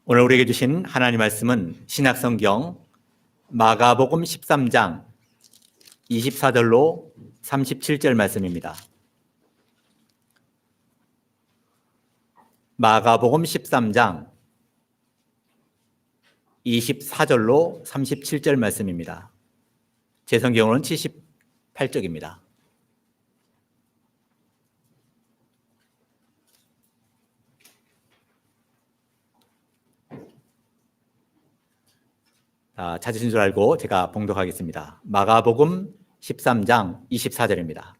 오늘 우리에게 주신 하나님 말씀은 신약성경 마가복음 13장 24절로 37절 말씀입니다. 마가복음 13장 24절로 37절 말씀입니다. 제 성경으로는 78쪽입니다. 찾으신 줄 알고 제가 봉독하겠습니다. 마가복음 13장 24절입니다.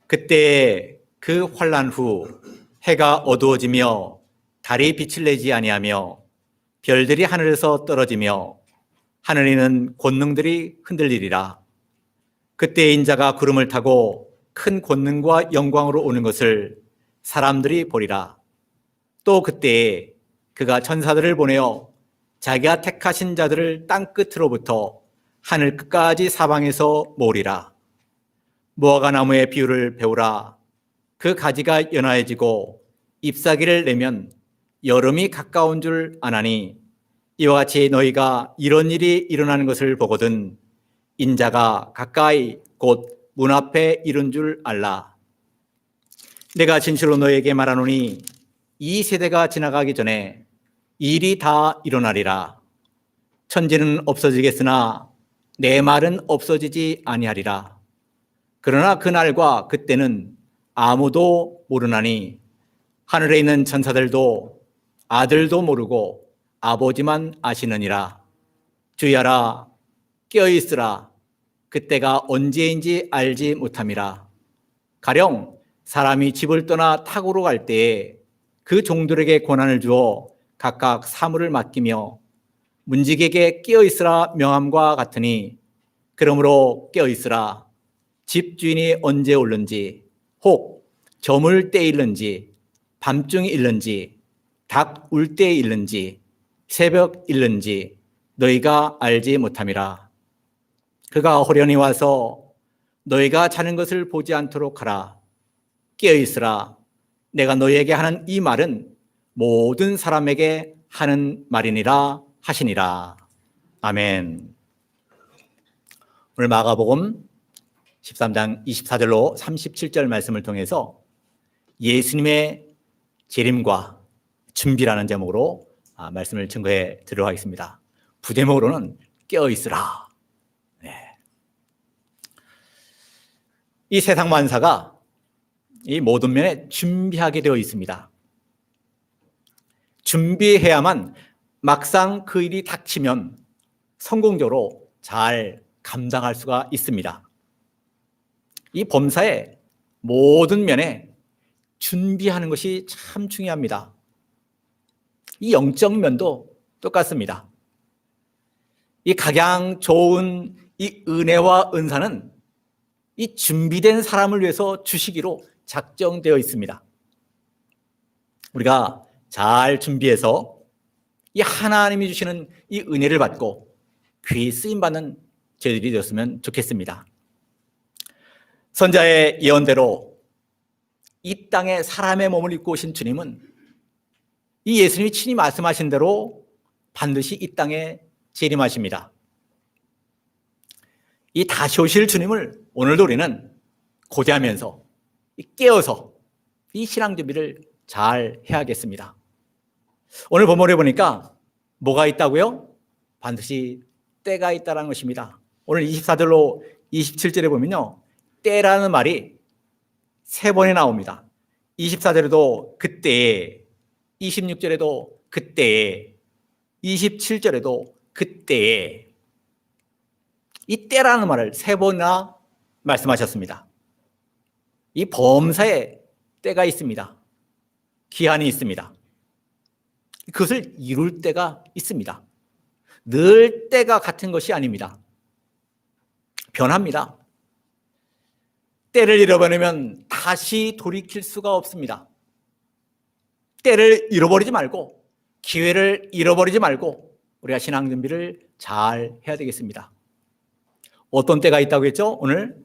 그때 그 환난 후 해가 어두워지며 달이 빛을 내지 아니하며 별들이 하늘에서 떨어지며 하늘에는 권능들이 흔들리리라. 그때 인자가 구름을 타고 큰 권능과 영광으로 오는 것을 사람들이 보리라. 또 그때에 그가 천사들을 보내어 자기가 택하신 자들을 땅 끝으로부터 하늘 끝까지 사방에서 모으리라. 무화과 나무의 비유를 배우라. 그 가지가 연하여지고 잎사귀를 내면 여름이 가까운 줄 아나니 이와 같이 너희가 이런 일이 일어나는 것을 보거든 인자가 가까이 곧 문 앞에 이른 줄 알라. 내가 진실로 너희에게 말하노니 이 세대가 지나가기 전에 이 일이 다 일어나리라. 천지는 없어지겠으나 내 말은 없어지지 아니하리라. 그러나 그날과 그때는 아무도 모르나니 하늘에 있는 천사들도 아들도 모르고 아버지만 아시느니라. 주의하라, 깨어있으라. 그때가 언제인지 알지 못함이라. 가령 사람이 집을 떠나 타고로 갈 때에 그 종들에게 권한을 주어 각각 사물을 맡기며 문지기에게 깨어있으라 명함과 같으니 그러므로 깨어있으라. 집주인이 언제 올는지 혹 저물 때 일는지 밤중이 일는지 닭 울 때 일는지 새벽 일는지 너희가 알지 못함이라. 그가 호련히 와서 너희가 자는 것을 보지 않도록 하라. 깨어있으라. 내가 너희에게 하는 이 말은 모든 사람에게 하는 말이니라 하시니라. 아멘. 오늘 마가복음 13장 24절로 37절 말씀을 통해서 예수님의 재림과 준비라는 제목으로 말씀을 증거해 드리도록 하겠습니다. 부제목으로는 깨어있으라. 네. 이 세상 만사가 이 모든 면에 준비하게 되어 있습니다. 준비해야만 막상 그 일이 닥치면 성공적으로 잘 감당할 수가 있습니다. 이 범사의 모든 면에 준비하는 것이 참 중요합니다. 이 영적 면도 똑같습니다. 이 각양 좋은 이 은혜와 은사는 이 준비된 사람을 위해서 주시기로 작정되어 있습니다. 우리가 잘 준비해서 이 하나님이 주시는 이 은혜를 받고 귀히 쓰임받는 저희들이 되었으면 좋겠습니다. 선자의 예언대로 이 땅에 사람의 몸을 입고 오신 주님은 이 예수님이 친히 말씀하신 대로 반드시 이 땅에 재림하십니다. 이 다시 오실 주님을 오늘도 우리는 고대하면서 깨어서 이 신앙 준비를 잘 해야겠습니다. 오늘 본문에 보니까 뭐가 있다고요? 반드시 때가 있다는 것입니다. 오늘 24절로 27절에 보면요, 때라는 말이 3번이 나옵니다. 24절에도 그때에, 26절에도 그때에, 27절에도 그때에. 이 때라는 말을 3번이나 말씀하셨습니다. 이 범사에 때가 있습니다. 기한이 있습니다. 그것을 이룰 때가 있습니다. 늘 때가 같은 것이 아닙니다. 변합니다. 때를 잃어버리면 다시 돌이킬 수가 없습니다. 때를 잃어버리지 말고, 기회를 잃어버리지 말고 우리가 신앙 준비를 잘 해야 되겠습니다. 어떤 때가 있다고 했죠? 오늘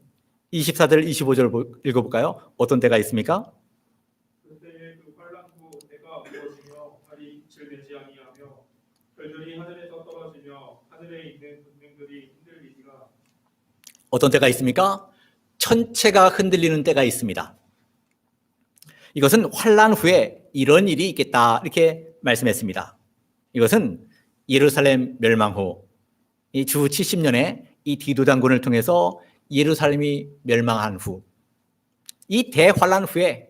24절 25절 읽어볼까요? 어떤 때가 있습니까? 그때에 그 환난 후 해가 어두워지며 달이 빛을 내지 아니하며 별들이 하늘에서 떨어지며 하늘에 있는 군중들이 흔들리리라. 어떤 때가 있습니까? 천체가 흔들리는 때가 있습니다. 이것은 환란 후에 이런 일이 있겠다 이렇게 말씀했습니다. 이것은 예루살렘 멸망 후 이 주 70년에 이 디도 장군을 통해서 예루살렘이 멸망한 후 이 대환란 후에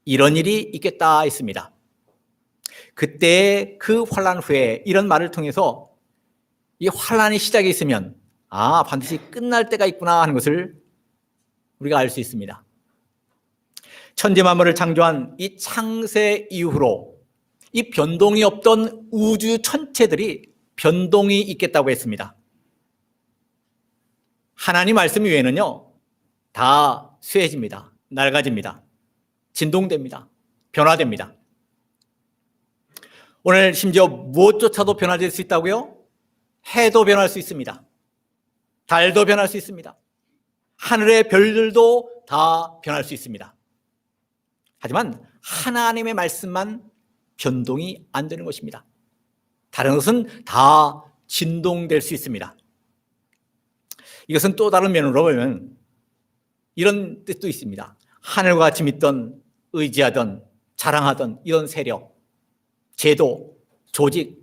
이런 일이 있겠다 했습니다. 그때 그 환란 후에 이런 말을 통해서 이 환란이 시작이 있으면 반드시 끝날 때가 있구나 하는 것을 우리가 알 수 있습니다. 천지 만물을 창조한 이 창세 이후로 이 변동이 없던 우주 천체들이 변동이 있겠다고 했습니다. 하나님 말씀 외에는요, 다 쇠해집니다. 낡아집니다. 진동됩니다. 변화됩니다. 오늘 심지어 무엇조차도 변화될 수 있다고요? 해도 변할 수 있습니다. 달도 변할 수 있습니다. 하늘의 별들도 다 변할 수 있습니다. 하지만 하나님의 말씀만 변동이 안 되는 것입니다. 다른 것은 다 진동될 수 있습니다. 이것은 또 다른 면으로 보면 이런 뜻도 있습니다. 하늘과 같이 믿던, 의지하던, 자랑하던 이런 세력, 제도, 조직,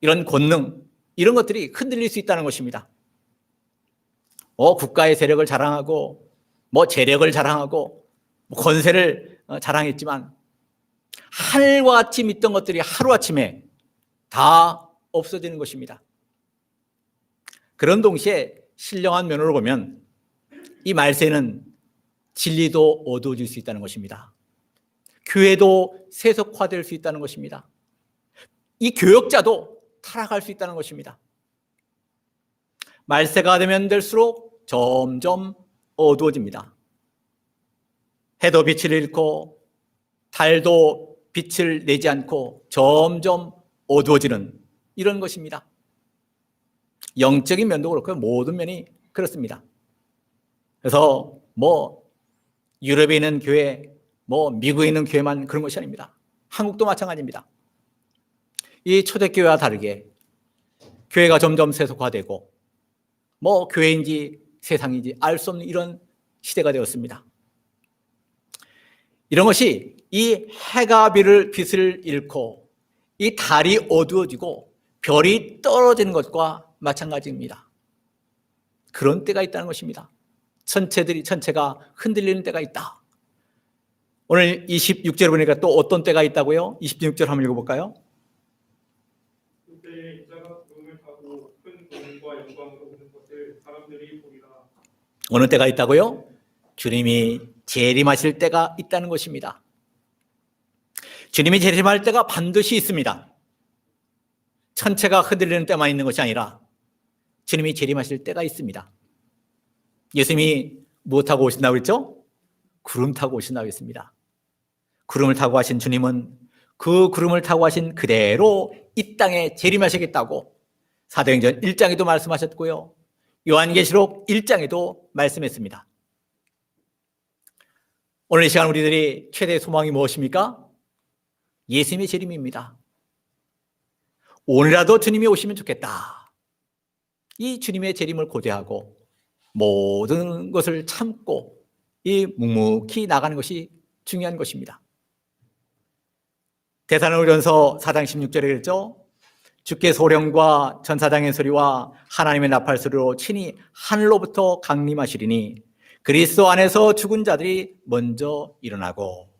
이런 권능, 이런 것들이 흔들릴 수 있다는 것입니다. 국가의 세력을 자랑하고, 재력을 자랑하고, 권세를 자랑했지만, 하늘과 같이 믿던 것들이 하루아침에 다 없어지는 것입니다. 그런 동시에 신령한 면으로 보면 이 말세는 진리도 어두워질 수 있다는 것입니다. 교회도 세속화될 수 있다는 것입니다. 이 교역자도 타락할 수 있다는 것입니다. 말세가 되면 될수록 점점 어두워집니다. 해도 빛을 잃고 달도 빛을 내지 않고 점점 어두워지는 이런 것입니다. 영적인 면도 그렇고 모든 면이 그렇습니다. 그래서 유럽에 있는 교회, 미국에 있는 교회만 그런 것이 아닙니다. 한국도 마찬가지입니다. 이 초대교회와 다르게 교회가 점점 세속화되고 교회인지 세상인지 알 수 없는 이런 시대가 되었습니다. 이런 것이 이 해가 빛을 잃고 이 달이 어두워지고 별이 떨어지는 것과 마찬가지입니다. 그런 때가 있다는 것입니다. 천체가 흔들리는 때가 있다. 오늘 26절 보니까 또 어떤 때가 있다고요? 26절 한번 읽어볼까요? 그때 인자가 구름을 타고 큰 권능과 영광으로 오는 것을 사람들이 보리라. 어느 때가 있다고요? 주님이 재림하실 때가 있다는 것입니다. 주님이 재림할 때가 반드시 있습니다. 천체가 흔들리는 때만 있는 것이 아니라 주님이 재림하실 때가 있습니다. 예수님이 무엇 타고 오신다고 했죠? 구름 타고 오신다고 했습니다. 구름을 타고 하신 주님은 그 구름을 타고 하신 그대로 이 땅에 재림하시겠다고 사도행전 1장에도 말씀하셨고요. 요한계시록 1장에도 말씀했습니다. 오늘 이 시간 우리들이 최대의 소망이 무엇입니까? 예수님의 재림입니다. 오늘이라도 주님이 오시면 좋겠다. 이 주님의 재림을 고대하고 모든 것을 참고 이 묵묵히 나가는 것이 중요한 것입니다. 데살로니가전서 4장 16절에 그랬죠. 주께 소령과 천사장의 소리와 하나님의 나팔 소리로 친히 하늘로부터 강림하시리니 그리스도 안에서 죽은 자들이 먼저 일어나고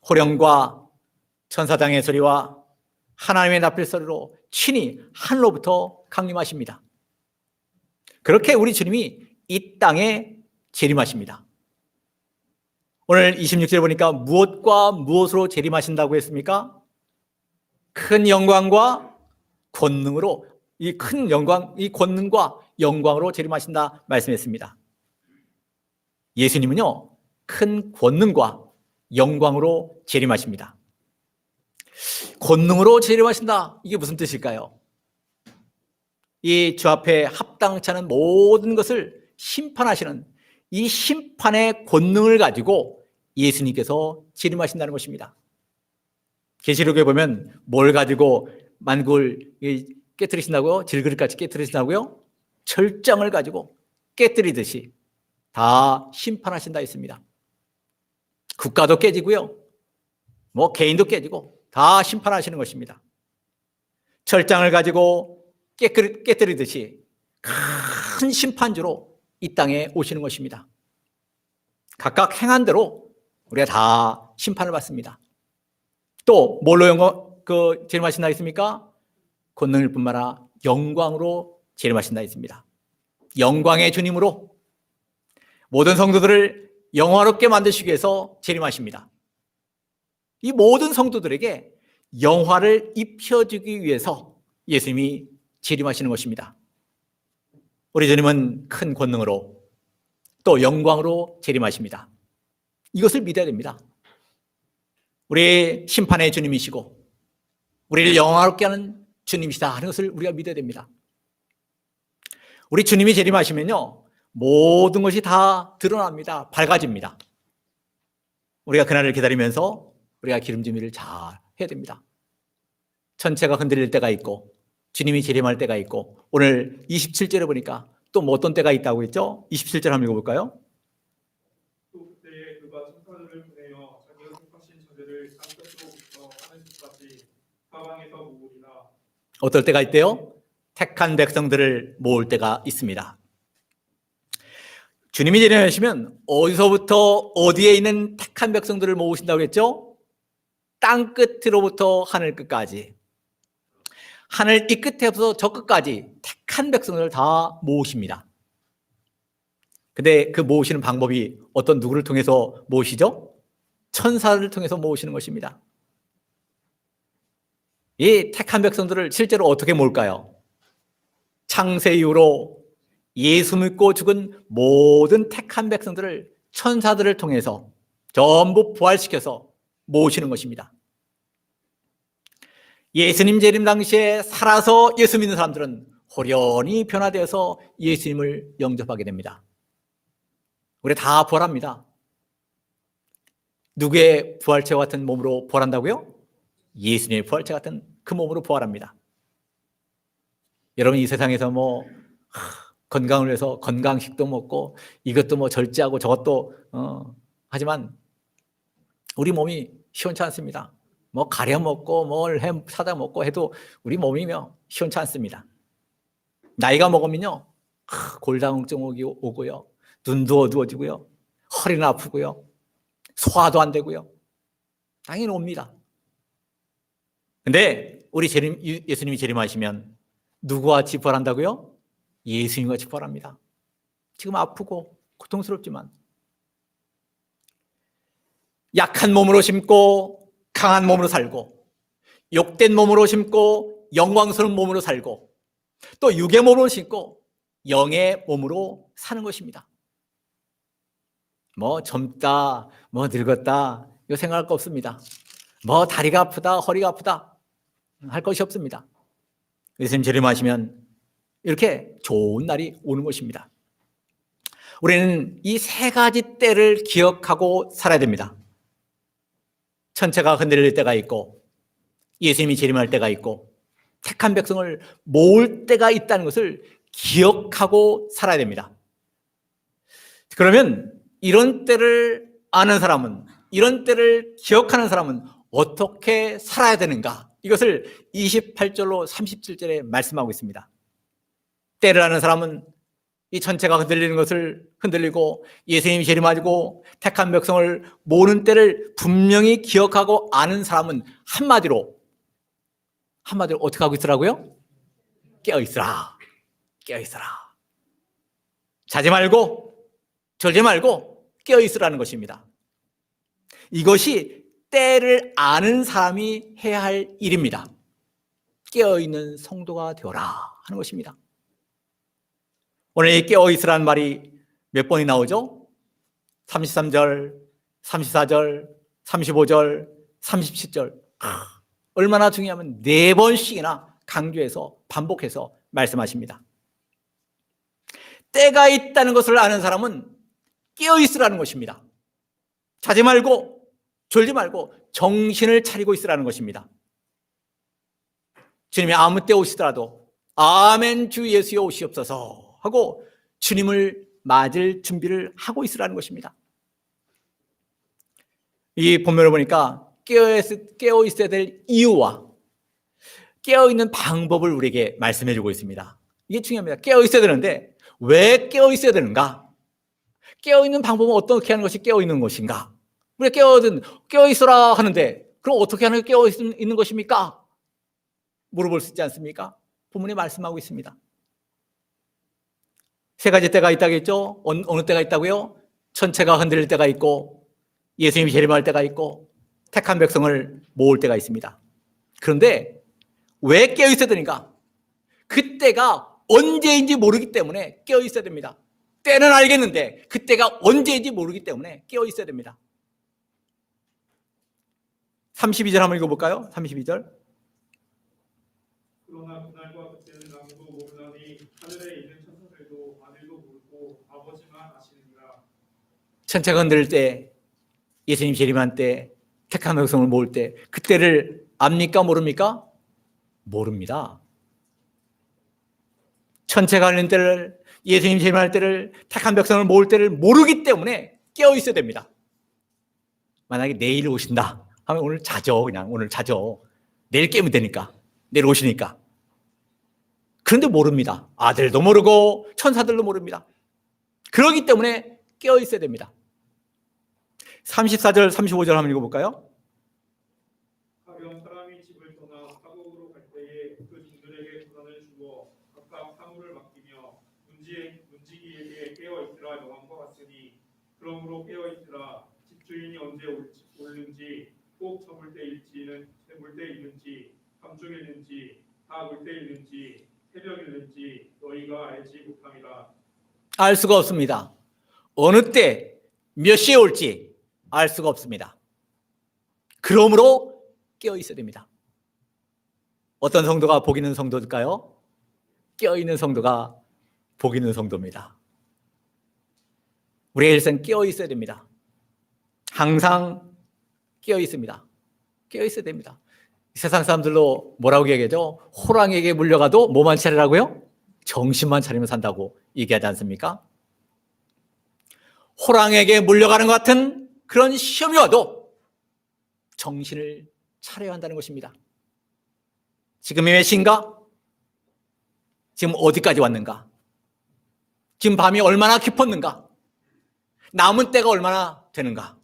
호령과 천사장의 소리와 하나님의 나팔 소리로 친히 하늘로부터 강림하십니다. 그렇게 우리 주님이 이 땅에 재림하십니다. 오늘 26절 보니까 무엇과 무엇으로 재림하신다고 했습니까? 큰 영광과 권능으로 이 큰 영광, 이 권능과 영광으로 재림하신다 말씀했습니다. 예수님은요, 큰 권능과 영광으로 재림하십니다. 권능으로 재림하신다. 이게 무슨 뜻일까요? 이 주 앞에 합당치 않은 모든 것을 심판하시는 이 심판의 권능을 가지고 예수님께서 재림하신다는 것입니다. 계시록에 보면 뭘 가지고 만국을 깨뜨리신다고요? 질그릇같이 깨뜨리신다고요? 철장을 가지고 깨뜨리듯이 다 심판하신다 했습니다. 국가도 깨지고요. 뭐 개인도 깨지고 다 심판하시는 것입니다. 철장을 가지고 깨뜨리듯이 큰 심판주로 이 땅에 오시는 것입니다. 각각 행한 대로 우리가 다 심판을 받습니다. 또 뭘로 재림하신다 했습니까? 권능일 뿐만 아니라 영광으로 재림하신다 했습니다. 영광의 주님으로 모든 성도들을 영화롭게 만드시기 위해서 재림하십니다. 이 모든 성도들에게 영화를 입혀주기 위해서 예수님이 재림하시는 것입니다. 우리 주님은 큰 권능으로 또 영광으로 재림하십니다. 이것을 믿어야 됩니다. 우리 심판의 주님이시고 우리를 영화롭게 하는 주님이시다 하는 것을 우리가 믿어야 됩니다. 우리 주님이 재림하시면요, 모든 것이 다 드러납니다. 밝아집니다. 우리가 그날을 기다리면서 우리가 기름 준비를 잘 해야 됩니다. 천체가 흔들릴 때가 있고 주님이 재림할 때가 있고, 오늘 27절에 보니까 또 뭐 어떤 때가 있다고 했죠? 27절 한번 읽어볼까요? 또 그때에 그가 천사들을 보내어 자기가 속하신 자들을 땅끝으로부터 하늘끝까지 사방에서 모으리라. 어떨 때가 있대요? 택한 백성들을 모을 때가 있습니다. 주님이 재림하시면 어디서부터 어디에 있는 택한 백성들을 모으신다고 했죠? 땅 끝으로부터 하늘 끝까지, 하늘 이 끝에서 저 끝까지 택한 백성들을 다 모으십니다. 근데 그 모으시는 방법이 어떤 누구를 통해서 모으시죠? 천사를 통해서 모으시는 것입니다. 이 택한 백성들을 실제로 어떻게 모을까요? 창세 이후로 예수 믿고 죽은 모든 택한 백성들을 천사들을 통해서 전부 부활시켜서 모으시는 것입니다. 예수님 재림 당시에 살아서 예수 믿는 사람들은 호련히 변화되어서 예수님을 영접하게 됩니다. 우리 다 부활합니다. 누구의 부활체와 같은 몸으로 부활한다고요? 예수님의 부활체 같은 그 몸으로 부활합니다. 여러분, 이 세상에서 건강을 위해서 건강식도 먹고 이것도 절제하고 저것도 하지만 우리 몸이 시원치 않습니다. 가려 먹고 뭘 사다 먹고 해도 우리 몸이며 시원치 않습니다. 나이가 먹으면요, 골다공증 오고요, 눈도 어두워지고요, 허리는 아프고요, 소화도 안 되고요, 당연히 옵니다. 근데 우리 예수님이 재림하시면 누구와 같이 부활한다고요? 예수님과 같이 부활합니다. 지금 아프고 고통스럽지만 약한 몸으로 심고 강한 몸으로 살고, 욕된 몸으로 심고 영광스러운 몸으로 살고, 또 육의 몸으로 심고 영의 몸으로 사는 것입니다. 젊다, 늙었다 이거 생각할 거 없습니다. 다리가 아프다, 허리가 아프다 할 것이 없습니다. 예수님 재림하시면 이렇게 좋은 날이 오는 것입니다. 우리는 이 세 가지 때를 기억하고 살아야 됩니다. 천체가 흔들릴 때가 있고 예수님이 재림할 때가 있고 택한 백성을 모을 때가 있다는 것을 기억하고 살아야 됩니다. 그러면 이런 때를 아는 사람은, 이런 때를 기억하는 사람은 어떻게 살아야 되는가? 이것을 28절로 37절에 말씀하고 있습니다. 때를 아는 사람은 이 천체가 흔들리는 것을 흔들리고 예수님이 재림하시고 택한 백성을 모으는 때를 분명히 기억하고 아는 사람은 한마디로 어떻게 하고 있으라고요? 깨어있으라. 깨어있으라. 자지 말고 졸지 말고 깨어있으라는 것입니다. 이것이 때를 아는 사람이 해야 할 일입니다. 깨어있는 성도가 되어라 하는 것입니다. 오늘 이 깨어있으라는 말이 몇 번이 나오죠? 33절, 34절, 35절, 37절. 얼마나 중요하면 4번씩이나 강조해서 반복해서 말씀하십니다. 때가 있다는 것을 아는 사람은 깨어있으라는 것입니다. 자지 말고 졸지 말고 정신을 차리고 있으라는 것입니다. 주님이 아무 때 오시더라도 아멘 주 예수여 오시옵소서 하고 주님을 맞을 준비를 하고 있으라는 것입니다. 이 본문을 보니까 깨어 있어야 될 이유와 깨어 있는 방법을 우리에게 말씀해 주고 있습니다. 이게 중요합니다. 깨어 있어야 되는데 왜 깨어 있어야 되는가? 깨어 있는 방법은 어떻게 하는 것이 깨어 있는 것인가? 우리가 깨어 있어라 하는데 그럼 어떻게 하는 게 깨어 있는 것입니까? 물어볼 수 있지 않습니까? 본문에 말씀하고 있습니다. 세 가지 때가 있다겠죠? 어느 때가 있다고요? 천체가 흔들릴 때가 있고 예수님이 재림할 때가 있고 택한 백성을 모을 때가 있습니다. 그런데 왜 깨어 있어야 되는가? 그때가 언제인지 모르기 때문에 깨어 있어야 됩니다. 때는 알겠는데 그때가 언제인지 모르기 때문에 깨어 있어야 됩니다. 32절 한번 읽어볼까요? 32절. 그러나 그날과 그때는 아무도 모르나니 하늘에 있는 천사들도 아들도 모르고 아버지만 아시느니라. 천체가 흔들릴 때, 예수님 재림한 때, 택한 백성을 모을 때 그때를 압니까 모릅니까? 모릅니다. 천체가 흔들릴 때를, 예수님 재림할 때를, 택한 백성을 모을 때를 모르기 때문에 깨어 있어야 됩니다. 만약에 내일 오신다 하면 오늘 자죠. 그냥 오늘 자죠. 내일 깨면 되니까. 내일 오시니까. 그런데 모릅니다. 아들도 모르고 천사들도 모릅니다. 그렇기 때문에 깨어 있어야 됩니다. 34절, 35절 한번 읽어볼까요? 가령 사람이 집을 떠나 타국으로 갈 때에 그 종들에게 고난을 주어 각각 사물을 맡기며 문지기에게 깨어 있으라 명함과 같으니 그러므로 깨어 있으라. 집주인이 언제 올는지 꼭 저물 때일는지 밤중일는지 다 물 때일는지 새벽일는지 너희가 알지 못함이라. 알 수가 없습니다. 어느 때, 몇 시에 올지 알 수가 없습니다. 그러므로 깨어 있어야 됩니다. 어떤 성도가 복 있는 성도일까요? 깨어 있는 성도가 복 있는 성도입니다. 우리의 일생 깨어 있어야 됩니다. 항상 깨어 있습니다. 깨어 있어야 됩니다. 세상 사람들로 뭐라고 얘기하죠? 호랑이에게 물려가도 뭐만 차리라고요? 정신만 차리면 산다고 얘기하지 않습니까? 호랑이에게 물려가는 것 같은 그런 시험이 와도 정신을 차려야 한다는 것입니다. 지금이 몇 시인가? 지금 어디까지 왔는가? 지금 밤이 얼마나 깊었는가? 남은 때가 얼마나 되는가?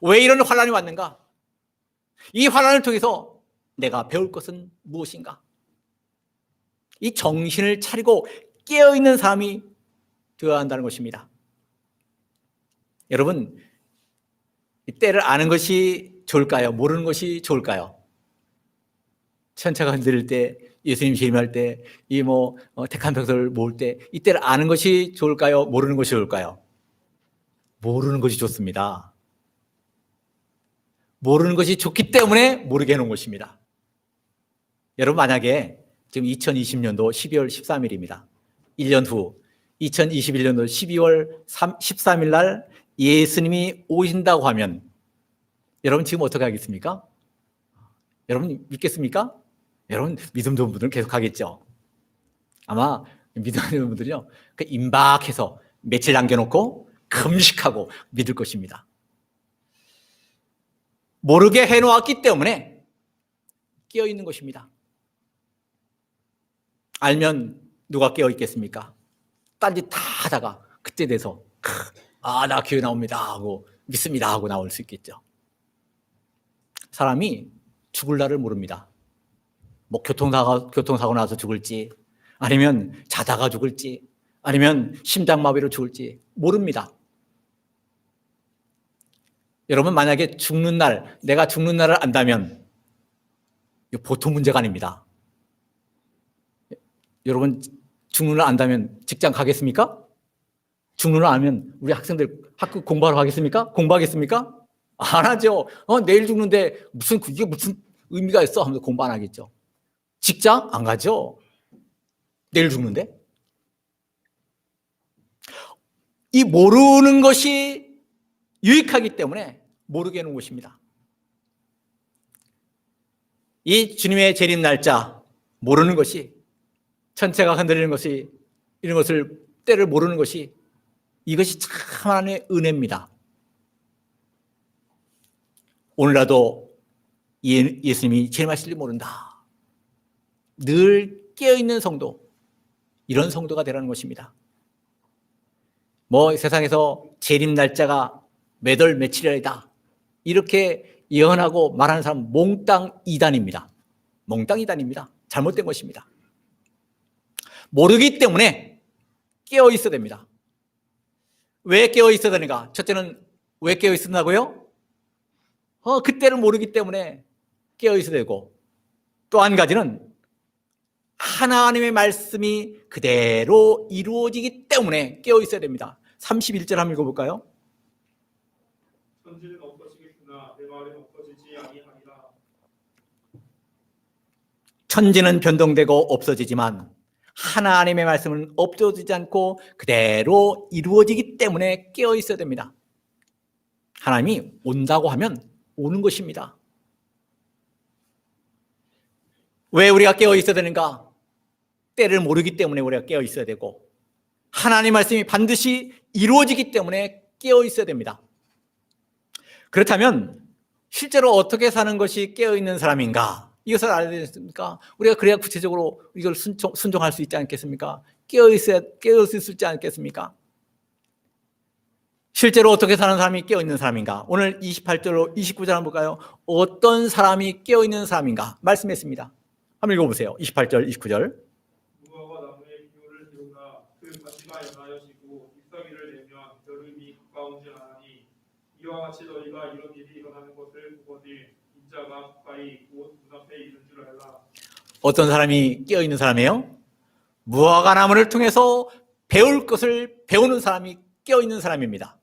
왜 이런 환란이 왔는가? 이 환란을 통해서 내가 배울 것은 무엇인가? 이 정신을 차리고 깨어있는 사람이 되어야 한다는 것입니다. 여러분, 이 때를 아는 것이 좋을까요? 모르는 것이 좋을까요? 천체가 흔들릴 때, 예수님 재림할 때, 택한 백성을 모을 때, 이 때를 아는 것이 좋을까요? 모르는 것이 좋을까요? 모르는 것이 좋습니다. 모르는 것이 좋기 때문에 모르게 해놓은 것입니다. 여러분, 만약에 지금 2020년도 12월 13일입니다. 1년 후 2021년도 12월 13일 날 예수님이 오신다고 하면 여러분 지금 어떻게 하겠습니까? 여러분 믿겠습니까? 여러분 믿음 좋은 분들은 계속 하겠죠. 아마 믿음 좋은 분들이요, 임박해서 며칠 남겨놓고 금식하고 믿을 것입니다. 모르게 해놓았기 때문에 깨어있는 것입니다. 알면 누가 깨어있겠습니까? 딴짓 다 하다가 그때 돼서 나 교회 나옵니다 하고 믿습니다 하고 나올 수 있겠죠. 사람이 죽을 날을 모릅니다. 교통사고 나서 죽을지, 아니면 자다가 죽을지, 아니면 심장마비로 죽을지 모릅니다. 여러분, 만약에 내가 죽는 날을 안다면 이거 보통 문제가 아닙니다. 여러분, 죽는 날 안다면 직장 가겠습니까? 죽는 날 알면 우리 학생들 학교 공부하러 가겠습니까? 공부하겠습니까? 안 하죠. 내일 죽는데 이게 무슨 의미가 있어 하면서 공부 안 하겠죠. 직장 안 가죠. 내일 죽는데. 이 모르는 것이 유익하기 때문에 모르게 하는 것입니다. 이 주님의 재림 날짜 모르는 것이, 천체가 흔들리는 것이, 이런 것을 때를 모르는 것이, 이것이 참 하나님의 은혜입니다. 오늘날도 예수님이 재림하실지 모른다. 늘 깨어있는 성도, 이런 성도가 되라는 것입니다. 세상에서 재림 날짜가 몇 월 며칠이다, 이렇게 예언하고 말하는 사람 몽땅 이단입니다. 몽땅 이단입니다. 잘못된 것입니다. 모르기 때문에 깨어 있어야 됩니다. 왜 깨어 있어야 되는가? 첫째는 왜 깨어 있었나고요? 그때를 모르기 때문에 깨어 있어야 되고, 또 한 가지는 하나님의 말씀이 그대로 이루어지기 때문에 깨어 있어야 됩니다. 31절 한번 읽어볼까요? 천지는 엎어지겠으나 내 말은 엎어지지 아니하리라. 천지는 변동되고 없어지지만 하나님의 말씀은 없어지지 않고 그대로 이루어지기 때문에 깨어 있어야 됩니다. 하나님이 온다고 하면 오는 것입니다. 왜 우리가 깨어 있어야 되는가? 때를 모르기 때문에 우리가 깨어 있어야 되고, 하나님의 말씀이 반드시 이루어지기 때문에 깨어 있어야 됩니다. 그렇다면 실제로 어떻게 사는 것이 깨어 있는 사람인가? 이것을 알아야 되겠습니까? 우리가 그래야 구체적으로 이걸 순종할 수 있지 않겠습니까? 깨어 있을 수 있지 않겠습니까? 실제로 어떻게 사는 사람이 깨어 있는 사람인가? 오늘 28절로 29절 한번 볼까요? 어떤 사람이 깨어 있는 사람인가? 말씀했습니다. 한번 읽어보세요. 28절, 29절. 무화과 나무의 기울을 세우나 그 가지가 연하여지고 잎사귀를 내면 여름이 가까운 줄 아나니 이와 같이 너희가 이런 일이 일어나는 것을 보거늘 인자가 가까이 곧 눈앞에 있는 줄 알라. 어떤 사람이 깨어 있는 사람이에요? 무화과 나무를 통해서 배울 것을 배우는 사람이 깨어 있는 사람입니다.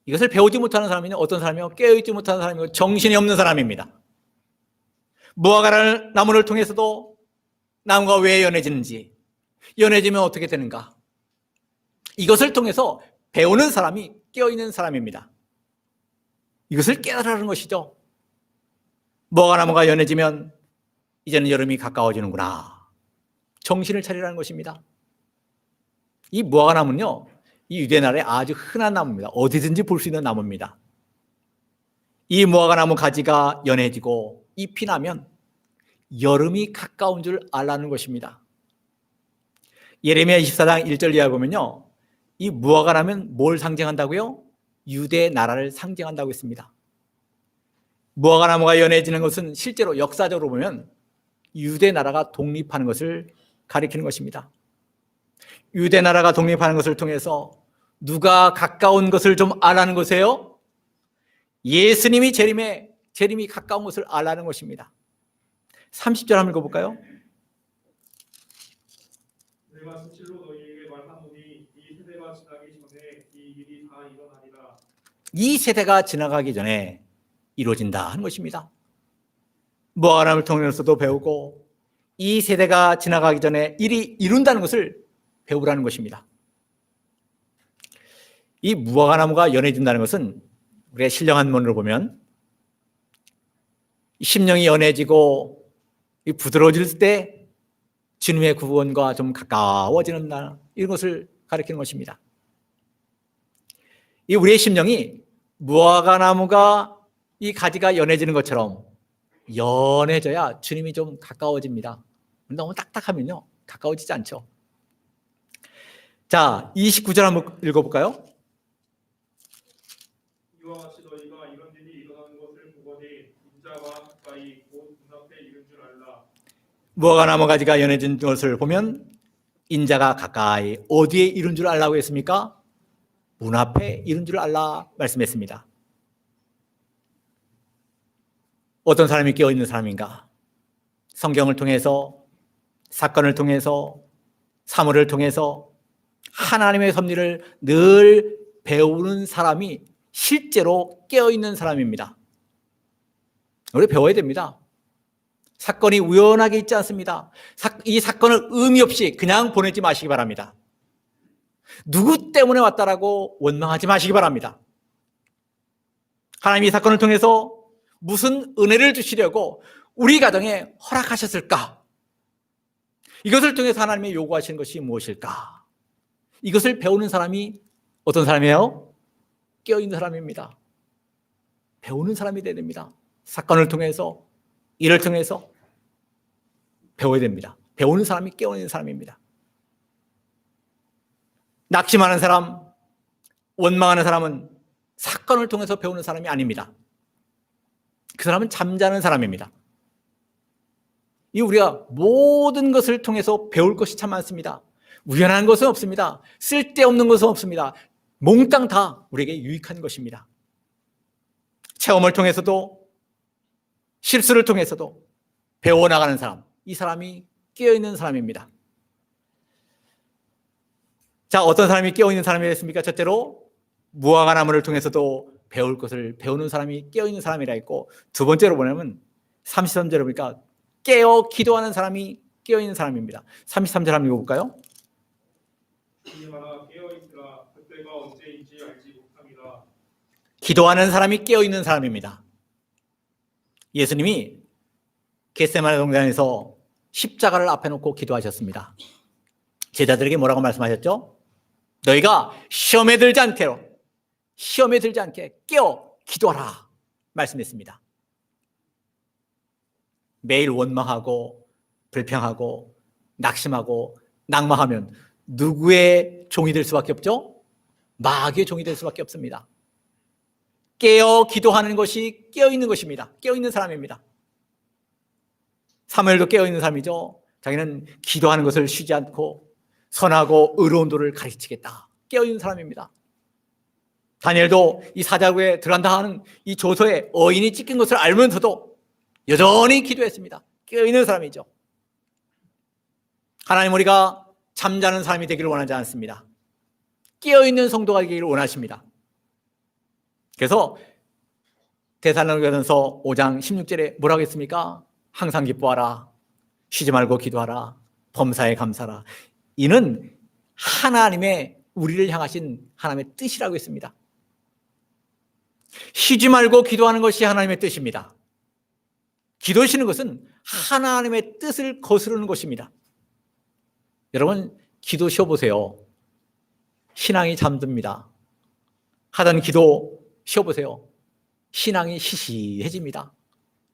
이것을 배우지 못하는 사람이냐? 어떤 사람이요? 깨어있지 못하는 사람이고 정신이 없는 사람입니다. 무화과 나무를 통해서도 나무가 왜 연해지는지, 연해지면 어떻게 되는가, 이것을 통해서 배우는 사람이 깨어있는 사람입니다. 이것을 깨달으라는 것이죠. 무화과 나무가 연해지면 이제는 여름이 가까워지는구나, 정신을 차리라는 것입니다. 이 무화과 나무는요, 이 유대나라에 아주 흔한 나무입니다. 어디든지 볼 수 있는 나무입니다. 이 무화과 나무 가지가 연해지고 잎이 나면 여름이 가까운 줄 알라는 것입니다. 예레미야 24장 1절 이하 보면요, 이 무화과 나무는 뭘 상징한다고요? 유대 나라를 상징한다고 했습니다. 무화과 나무가 연해지는 것은 실제로 역사적으로 보면 유대 나라가 독립하는 것을 가리키는 것입니다. 유대 나라가 독립하는 것을 통해서 누가 가까운 것을 좀 알라는 것이에요? 예수님이 재림이 가까운 것을 알라는 것입니다. 30절 한번 읽어볼까요? 내가 진실로 너희에게 말하노니 이 세대가 지나기 전에 이 일이 다 일어나리라. 이 세대가 지나가기 전에 이루어진다 하는 것입니다. 무화과 나무를 통해서도 배우고 이 세대가 지나가기 전에 일이 이룬다는 것을 배우라는 것입니다. 이 무화과 나무가 연해진다는 것은 우리가 신령한 문으로 보면 심령이 연해지고 부드러워질 때 주님의 구원과 좀 가까워지는 날, 이런 것을 가리키는 것입니다. 이 우리의 심령이 무화과 나무가 이 가지가 연해지는 것처럼 연해져야 주님이 좀 가까워집니다. 너무 딱딱하면요, 가까워지지 않죠. 자, 29절 한번 읽어볼까요? 이와 같이 너희가 이런 일이 일어나는 것을 보거니 인자가 가까이 곧 눈앞에 이른 줄 알라. 무화과 나무 가지가 연해진 것을 보면 인자가 가까이 어디에 이른 줄 알라고 했습니까? 문 앞에 이른 줄 알라 말씀했습니다. 어떤 사람이 깨어있는 사람인가? 성경을 통해서, 사건을 통해서, 사물을 통해서 하나님의 섭리를 늘 배우는 사람이 실제로 깨어있는 사람입니다. 우리 배워야 됩니다. 사건이 우연하게 있지 않습니다. 이 사건을 의미 없이 그냥 보내지 마시기 바랍니다. 누구 때문에 왔다라고 원망하지 마시기 바랍니다. 하나님이 이 사건을 통해서 무슨 은혜를 주시려고 우리 가정에 허락하셨을까? 이것을 통해서 하나님이 요구하시는 것이 무엇일까? 이것을 배우는 사람이 어떤 사람이에요? 깨어있는 사람입니다. 배우는 사람이 되어야 됩니다. 사건을 통해서, 일을 통해서 배워야 됩니다. 배우는 사람이 깨어있는 사람입니다. 낙심하는 사람, 원망하는 사람은 사건을 통해서 배우는 사람이 아닙니다. 그 사람은 잠자는 사람입니다. 이 우리가 모든 것을 통해서 배울 것이 참 많습니다. 우연한 것은 없습니다. 쓸데없는 것은 없습니다. 몽땅 다 우리에게 유익한 것입니다. 체험을 통해서도 실수를 통해서도 배워나가는 사람, 이 사람이 깨어있는 사람입니다. 자, 어떤 사람이 깨어있는 사람이 됐습니까? 첫째로 무화과 나무를 통해서도 배울 것을 배우는 사람이 깨어있는 사람이라 했고, 두 번째로 보면 33절에 보니까 깨어 기도하는 사람이 깨어있는 사람입니다. 33절 한번 읽어볼까요? 이하라 깨어있으라 그때가 언제인지 알지 못합니다. 기도하는 사람이 깨어있는 사람입니다. 예수님이 겟세마네 동산에서 십자가를 앞에 놓고 기도하셨습니다. 제자들에게 뭐라고 말씀하셨죠? 너희가 시험에 들지 않게 깨어 기도하라 말씀했습니다. 매일 원망하고 불평하고 낙심하고 낙마하면 누구의 종이 될 수밖에 없죠? 마귀의 종이 될 수밖에 없습니다. 깨어 기도하는 것이 깨어있는 것입니다. 깨어있는 사람입니다. 사무엘도 깨어있는 사람이죠. 자기는 기도하는 것을 쉬지 않고 선하고 의로운 도를 가르치겠다. 깨어있는 사람입니다. 다니엘도 이 사자굴에 들어간다 하는 이 조서에 어인이 찍힌 것을 알면서도 여전히 기도했습니다. 깨어있는 사람이죠. 하나님 우리가 잠자는 사람이 되기를 원하지 않습니다. 깨어있는 성도가 되기를 원하십니다. 그래서 데살로니가전서 5장 16절에 뭐라고 했습니까? 항상 기뻐하라, 쉬지 말고 기도하라, 범사에 감사하라. 이는 하나님의 우리를 향하신 하나님의 뜻이라고 했습니다. 쉬지 말고 기도하는 것이 하나님의 뜻입니다. 기도하시는 것은 하나님의 뜻을 거스르는 것입니다. 여러분 기도 쉬어보세요. 신앙이 잠듭니다. 하던 기도 쉬어보세요. 신앙이 시시해집니다.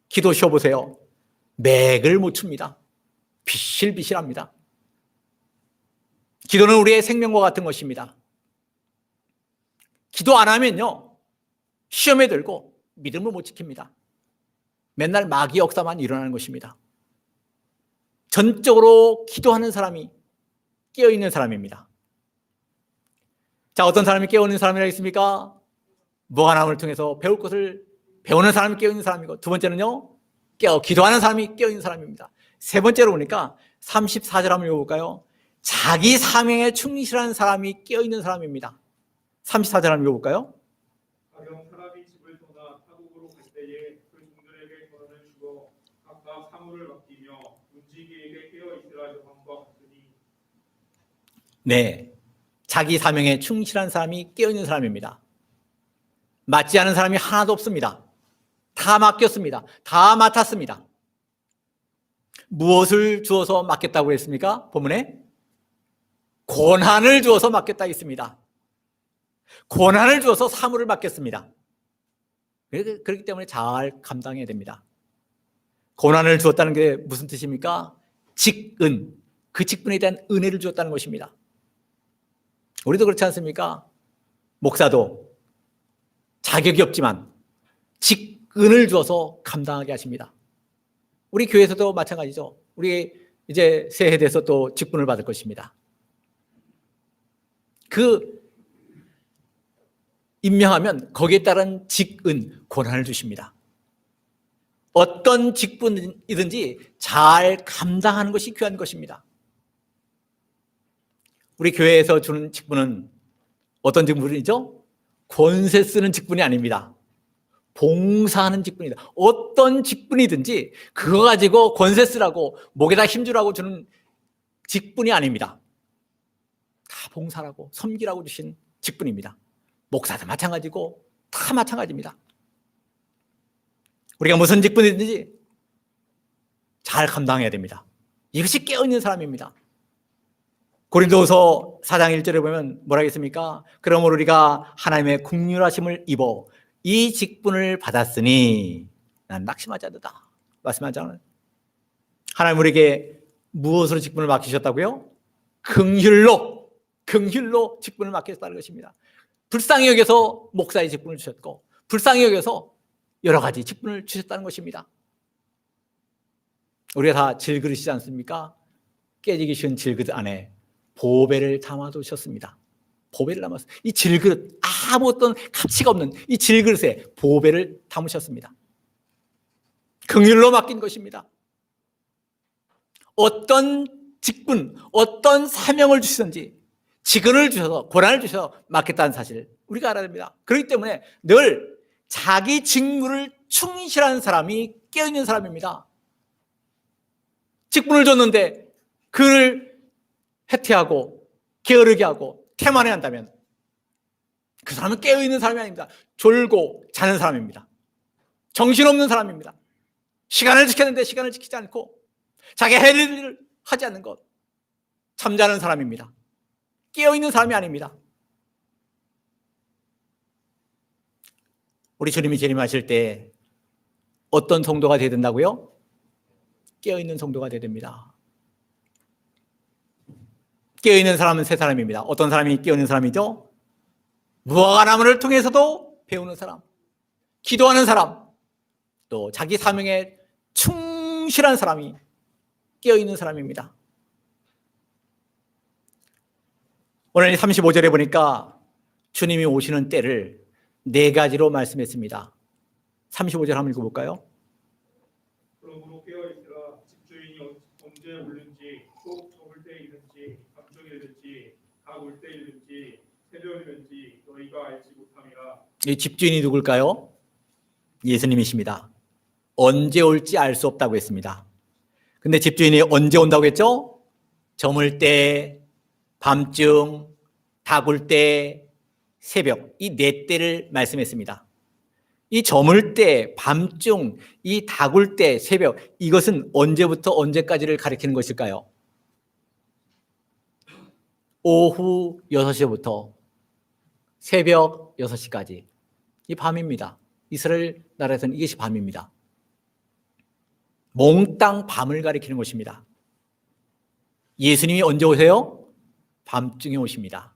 기도 쉬어보세요. 맥을 못 춥니다. 비실비실합니다. 기도는 우리의 생명과 같은 것입니다. 기도 안 하면요, 시험에 들고 믿음을 못 지킵니다. 맨날 마귀 역사만 일어나는 것입니다. 전적으로 기도하는 사람이 깨어있는 사람입니다. 자, 어떤 사람이 깨어있는 사람이라 했습니까? 무화과나무를 통해서 배울 것을 배우는 사람이 깨어있는 사람이고, 두 번째는요, 기도하는 사람이 깨어있는 사람입니다. 세 번째로 보니까 34절 한번 읽어볼까요? 자기 사명에 충실한 사람이 깨어있는 사람입니다. 34절 한번 읽어볼까요? 가령 사람이 집을 떠나 타국으로 갈 때에 그 종들에게 권한을 주어 각각 사물을 맡기며 문지기에게 깨어있으라 명함과 같으니. 네, 자기 사명에 충실한 사람이 깨어있는 사람입니다. 맡지 않은 사람이 하나도 없습니다. 다 맡겼습니다. 다 맡았습니다. 무엇을 주어서 맡겼다고 했습니까? 본문에 권한을 주어서 맡겼다 했습니다. 권한을 주어서 사물을 맡겼습니다. 그렇기 때문에 잘 감당해야 됩니다. 권한을 주었다는 게 무슨 뜻입니까? 직은, 그 직분에 대한 은혜를 주었다는 것입니다. 우리도 그렇지 않습니까? 목사도 자격이 없지만 직은을 주어서 감당하게 하십니다. 우리 교회에서도 마찬가지죠. 우리 이제 새해에 대해서 또 직분을 받을 것입니다. 그 임명하면 거기에 따른 직은, 권한을 주십니다. 어떤 직분이든지 잘 감당하는 것이 귀한 것입니다. 우리 교회에서 주는 직분은 어떤 직분이죠? 권세 쓰는 직분이 아닙니다. 봉사하는 직분이다. 어떤 직분이든지 그거 가지고 권세 쓰라고 목에다 힘주라고 주는 직분이 아닙니다. 다 봉사라고 섬기라고 주신 직분입니다. 목사도 마찬가지고 다 마찬가지입니다. 우리가 무슨 직분이든지 잘 감당해야 됩니다. 이것이 깨어있는 사람입니다. 고린도후서 4장 1절에 보면 뭐라 했습니까? 그러므로 우리가 하나님의 긍휼하심을 입어 이 직분을 받았으니 난 낙심하지 않는다 말씀하잖아요. 하나님 우리에게 무엇으로 직분을 맡기셨다고요? 긍휼로 직분을 맡기셨다는 것입니다. 불쌍히 여겨서 목사의 직분을 주셨고 불쌍히 여겨서 여러 가지 직분을 주셨다는 것입니다. 우리가 다 질그릇이지 않습니까? 깨지기 쉬운 질그릇 안에 보배를 담아두셨습니다. 보배를 담았어요. 이 질그릇, 아무 어떤 가치가 없는 이 질그릇에 보배를 담으셨습니다. 긍휼로 맡긴 것입니다. 어떤 직분, 어떤 사명을 주시든지 직분을 주셔서 고난을 주셔서 맡겠다는 사실을 우리가 알아야 됩니다. 그렇기 때문에 늘 자기 직무를 충실한 사람이 깨어있는 사람입니다. 직분을 줬는데 그를 해태하고 게으르게 하고 태만해 한다면 그 사람은 깨어있는 사람이 아닙니다. 졸고 자는 사람입니다. 정신없는 사람입니다. 시간을 지켜야 되는데 시간을 지키지 않고 자기 할 일을 하지 않는 것, 잠자는 사람입니다. 깨어있는 사람이 아닙니다. 우리 주님이 재림하실 때 어떤 성도가 되어야 된다고요? 깨어있는 성도가 되어야 됩니다. 깨어있는 사람은 세 사람입니다. 어떤 사람이 깨어있는 사람이죠? 무화과나무를 통해서도 배우는 사람, 기도하는 사람, 또 자기 사명에 충실한 사람이 깨어있는 사람입니다. 오늘 35절에 보니까 주님이 오시는 때를 네 가지로 말씀했습니다. 35절 한번 읽어볼까요? 그러므로 깨어있으라. 집주인이 언제 오는지 꼭 저물 때이든지 밤중이든지 각 올 때이든지 새벽이든지 너희가 알지 못함이라. 이 집주인이 누굴까요? 예수님이십니다. 언제 올지 알 수 없다고 했습니다. 근데 집주인이 언제 온다고 했죠? 저물 때, 밤중, 닭울 때, 새벽, 이 네 때를 말씀했습니다. 이 저물 때, 밤중, 이 닭울 때, 새벽, 이것은 언제부터 언제까지를 가리키는 것일까요? 오후 6시부터 새벽 6시까지 이 밤입니다. 이스라엘 나라에서는 이것이 밤입니다. 몽땅 밤을 가리키는 것입니다. 예수님이 언제 오세요? 밤중에 오십니다.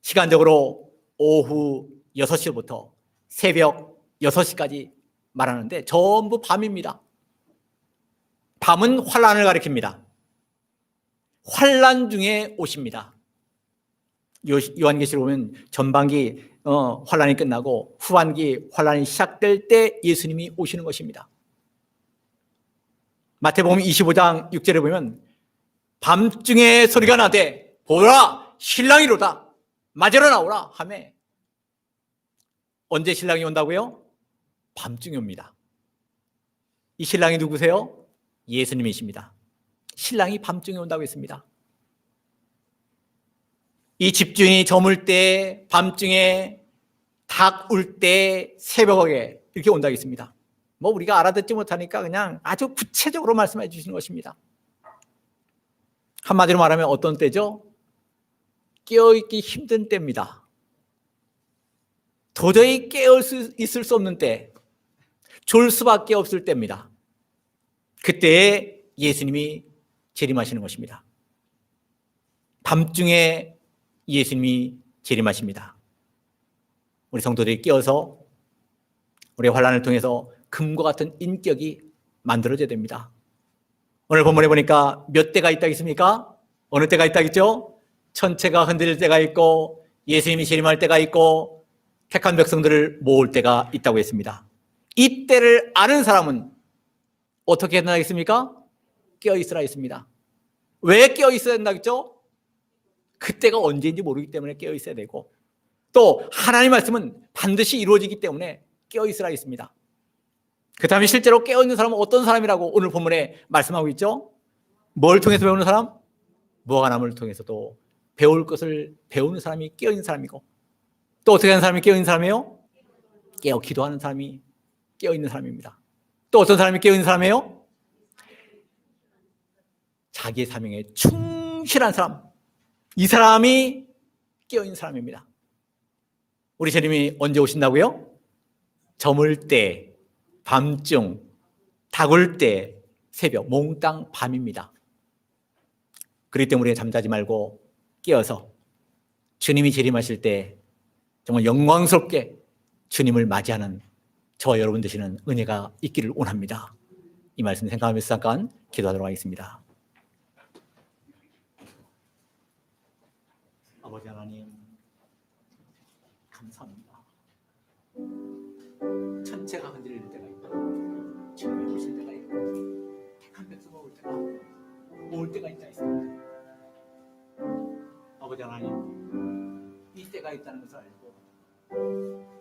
시간적으로 오후 6시부터 새벽 6시까지 말하는데 전부 밤입니다. 밤은 환란을 가리킵니다. 환란 중에 오십니다. 요한계시록 보면 전반기 환란이 끝나고 후반기 환란이 시작될 때 예수님이 오시는 것입니다. 마태복음 25장 6절에 보면 밤중에 소리가 나되 보라 신랑이로다 맞으러 나오라 하매 언제 신랑이 온다고요? 밤중에 옵니다. 이 신랑이 누구세요? 예수님이십니다. 신랑이 밤중에 온다고 했습니다. 이 집주인이 저물 때 밤중에 닭 울 때 새벽에 이렇게 온다고 했습니다. 뭐 우리가 알아듣지 못하니까 그냥 아주 구체적으로 말씀해 주시는 것입니다. 한마디로 말하면 어떤 때죠? 깨어있기 힘든 때입니다. 도저히 깨어 있을 수 없는 때, 졸 수밖에 없을 때입니다. 그때에 예수님이 재림하시는 것입니다. 밤중에 예수님이 재림하십니다. 우리 성도들이 깨어서 우리의 환난을 통해서 금과 같은 인격이 만들어져야 됩니다. 오늘 본문에 보니까 몇 때가 있다고 했습니까? 어느 때가 있다고 했죠? 천체가 흔들릴 때가 있고 예수님이 재림할 때가 있고 택한 백성들을 모을 때가 있다고 했습니다. 이 때를 아는 사람은 어떻게 해야 된다겠습니까? 깨어있으라 했습니다. 왜 깨어있어야 된다고 했죠? 그때가 언제인지 모르기 때문에 깨어있어야 되고 또 하나님의 말씀은 반드시 이루어지기 때문에 깨어있으라 했습니다. 그 다음에 실제로 깨어있는 사람은 어떤 사람이라고 오늘 본문에 말씀하고 있죠? 뭘 통해서 배우는 사람? 무화과나무를 통해서도 배울 것을 배우는 사람이 깨어있는 사람이고 또 어떻게 하는 사람이 깨어있는 사람이에요? 깨어 기도하는 사람이 깨어있는 사람입니다. 또 어떤 사람이 깨어있는 사람이에요? 자기의 사명에 충실한 사람. 이 사람이 깨어있는 사람입니다. 우리 주님이 언제 오신다고요? 저물 때, 밤중, 다굴 때, 새벽, 몽땅 밤입니다. 그렇기 때문에 잠자지 말고 깨어서 주님이 재림하실 때 정말 영광스럽게 주님을 맞이하는 저와 여러분 되시는 은혜가 있기를 원합니다. 이 말씀 생각하면서 잠깐 기도하도록 하겠습니다. 아버지 하나님, 감사합니다. 천체가 흔들릴 때가 있고 주님이 오실 때가 있고 택한 백성을 올 때가 있다 했습니다. 아버지 하나님, 이 때가 있다는 것을 알고